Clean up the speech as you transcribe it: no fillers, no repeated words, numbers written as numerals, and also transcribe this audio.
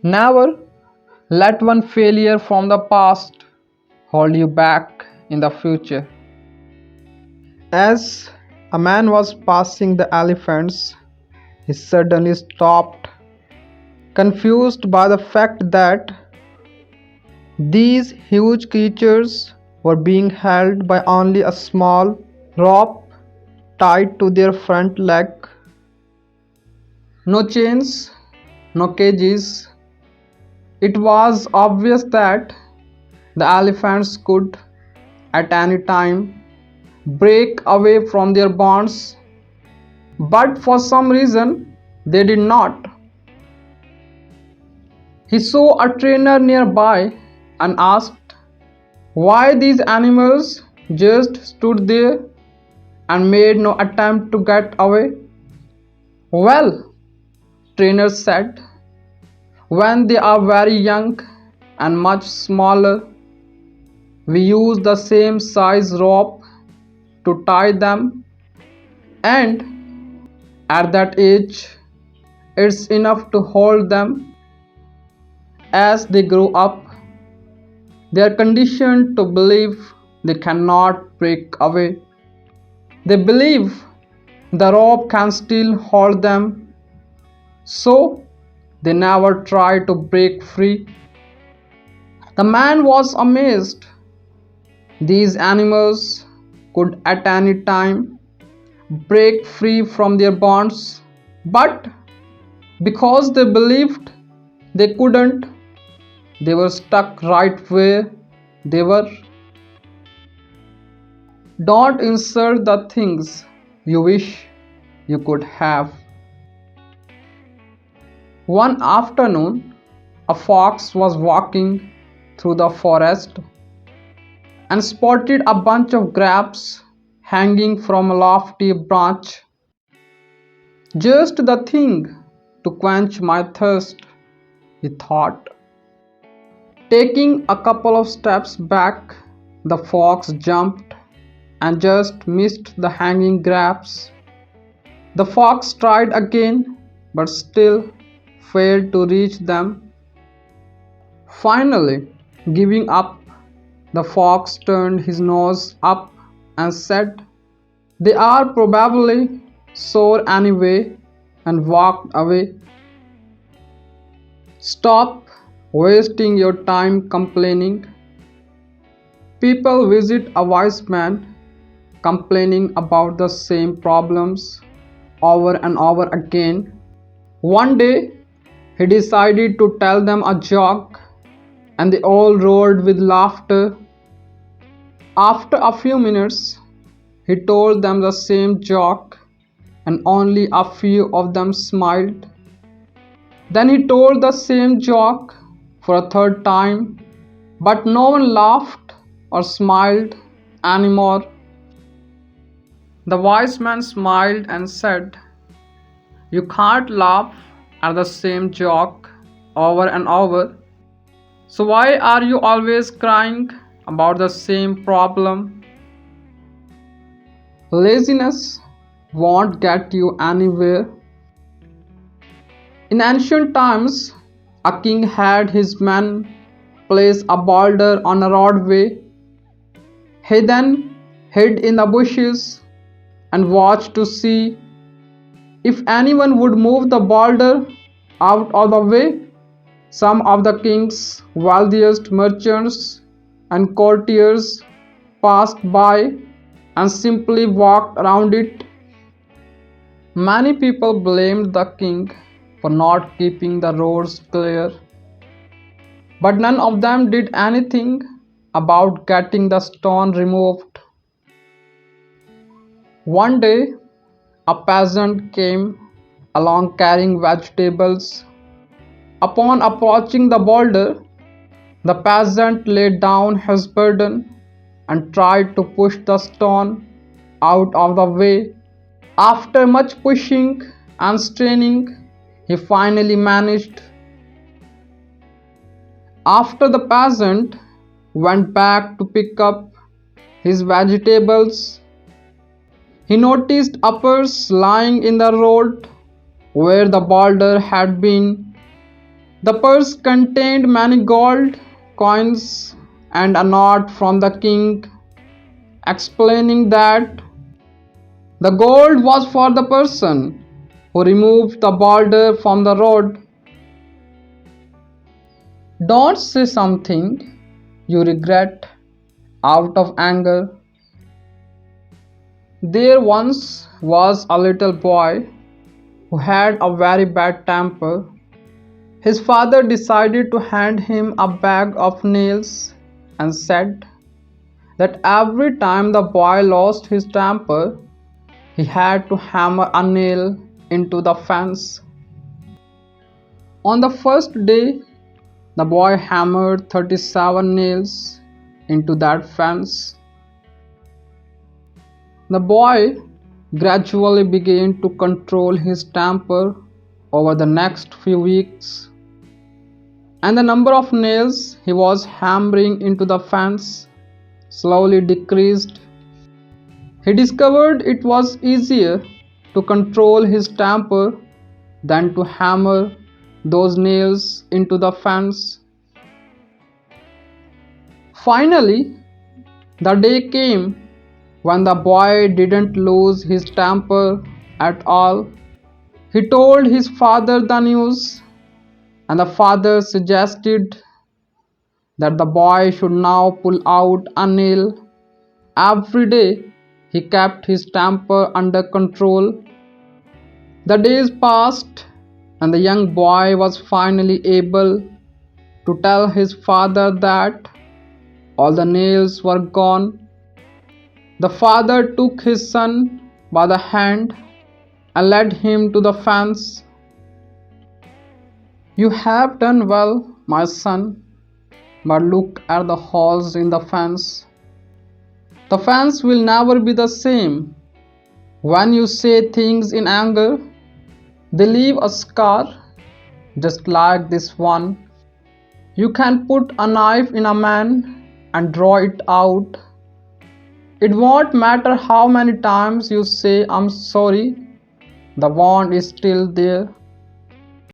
Never let one failure from the past hold you back in the future. As a man was passing the elephants, he suddenly stopped, confused by the fact that these huge creatures were being held by only a small rope tied to their front leg. No chains, no cages. It was obvious that the elephants could, at any time, break away from their bonds, but for some reason they did not. He saw a trainer nearby and asked why these animals just stood there and made no attempt to get away. Well, trainer said, when they are very young and much smaller, we use the same size rope to tie them, and at that age, it's enough to hold them. As they grow up, they are conditioned to believe they cannot break away. They believe the rope can still hold them, so they never try to break free. The man was amazed. These animals could at any time break free from their bonds, but because they believed they couldn't, they were stuck right where they were. Don't insert the things you wish you could have. One afternoon, a fox was walking through the forest and spotted a bunch of grapes hanging from a lofty branch. Just the thing to quench my thirst, he thought. Taking a couple of steps back, the fox jumped and just missed the hanging grapes. The fox tried again, but still failed to reach them. Finally, giving up, the fox turned his nose up and said, "They are probably sore anyway," and walked away. Stop wasting your time complaining. People visit a wise man complaining about the same problems over and over again. One day, he decided to tell them a joke, and they all roared with laughter. After a few minutes, he told them the same joke, and only a few of them smiled. Then he told the same joke for a third time, but no one laughed or smiled anymore. The wise man smiled and said, "You can't laugh at the same joke over and over, so why are you always crying about the same problem?" Laziness won't get you anywhere. In ancient times, a king had his men place a boulder on a roadway. He then hid in the bushes and watched to see if anyone would move the boulder out of the way. Some of the king's wealthiest merchants and courtiers passed by and simply walked around it. Many people blamed the king for not keeping the roads clear, but none of them did anything about getting the stone removed. One day, a peasant came along carrying vegetables. Upon approaching the boulder, the peasant laid down his burden and tried to push the stone out of the way. After much pushing and straining, he finally managed. After the peasant went back to pick up his vegetables, he noticed uppers lying in the road where the boulder had been. The purse contained many gold coins and a note from the king explaining that the gold was for the person who removed the boulder from the road. Don't say something you regret out of anger. There once was a little boy who had a very bad temper. His father decided to hand him a bag of nails and said that every time the boy lost his temper, he had to hammer a nail into the fence. On the first day, the boy hammered 37 nails into that fence. The boy gradually began to control his temper over the next few weeks, and the number of nails he was hammering into the fence slowly decreased. He discovered it was easier to control his temper than to hammer those nails into the fence. Finally, the day came when the boy didn't lose his temper at all. He told his father the news, and the father suggested that the boy should now pull out a nail every day. He kept his temper under control. The days passed, and the young boy was finally able to tell his father that all the nails were gone. The father took his son by the hand and led him to the fence. "You have done well, my son, but look at the holes in the fence. The fence will never be the same. When you say things in anger, they leave a scar, just like this one. You can put a knife in a man and draw it out. It won't matter how many times you say I'm sorry, the wound is still there."